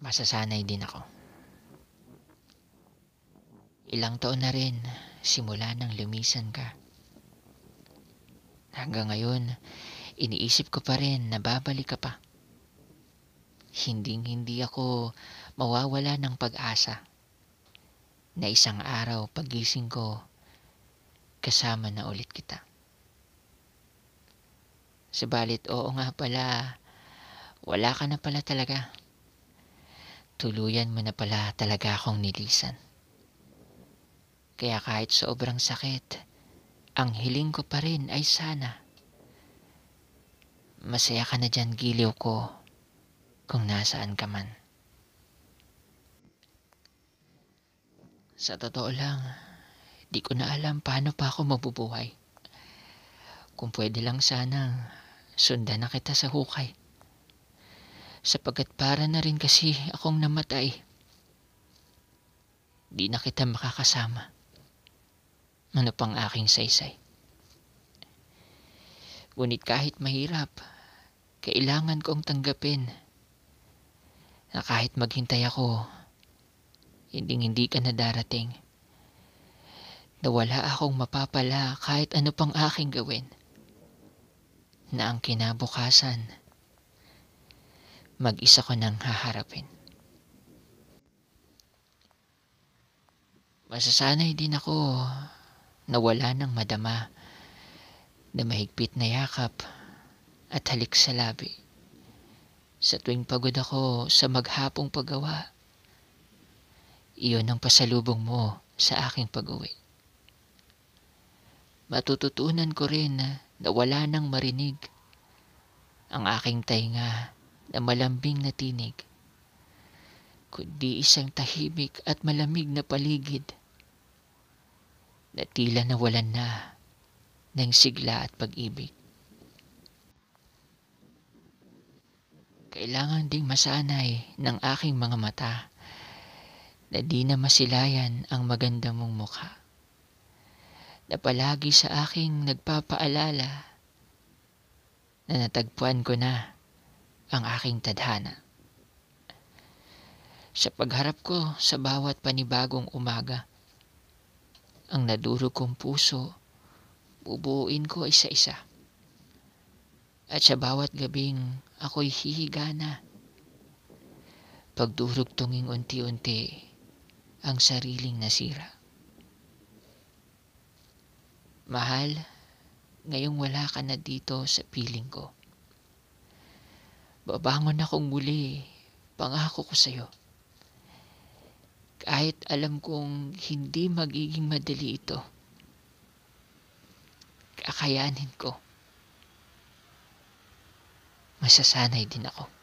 Masasanay din ako. Ilang taon na rin simula nang lumisan ka. Hanggang ngayon, iniisip ko pa rin na babalik ka pa. Hinding-hindi ako mawawala ng pag-asa na isang araw paggising ko, kasama na ulit kita. Subalit oo nga pala, wala ka na pala talaga. Tuluyan mo na pala talaga akong nilisan. Kaya kahit sobrang sakit, ang hiling ko pa rin ay sana masaya ka na dyan giliw ko kung nasaan ka man. Sa totoo lang, di ko na alam paano pa ako mabubuhay. Kung pwede lang sanang sundan na kita sa hukay. Sapagkat para na rin kasi akong namatay. Di na kita makakasama. Ano pang aking saysay. Ngunit kahit mahirap, kailangan kong tanggapin na kahit maghintay ako, hindi ka na darating. Na wala akong mapapala kahit ano pang aking gawin. Na ang kinabukasan, mag-isa ko nang haharapin. Masasanay din ako na wala nang madama na mahigpit na yakap at halik sa labi. Sa tuwing pagod ako sa maghapong paggawa, iyon ang pasalubong mo sa aking pag-uwi. Matututunan ko rin na wala nang marinig ang aking tainga na malambing na tinig, kundi isang tahimik at malamig na paligid na tila nawalan na ng sigla at pag-ibig. Kailangan ding masanay ng aking mga mata na di na masilayan ang maganda mong mukha, na palagi sa aking nagpapaalala na natagpuan ko na ang aking tadhana. Sa pagharap ko sa bawat panibagong umaga, ang nadurog kong puso, bubuuin ko isa-isa. At sa bawat gabing ako'y hihiga na, pagdurugtungin unti-unti ang sariling nasira. Mahal, ngayong wala ka na dito sa piling ko. Babangon akong muli, pangako ko sa'yo. Kahit alam kong hindi magiging madali ito, kakayanin ko. Masasanay din ako.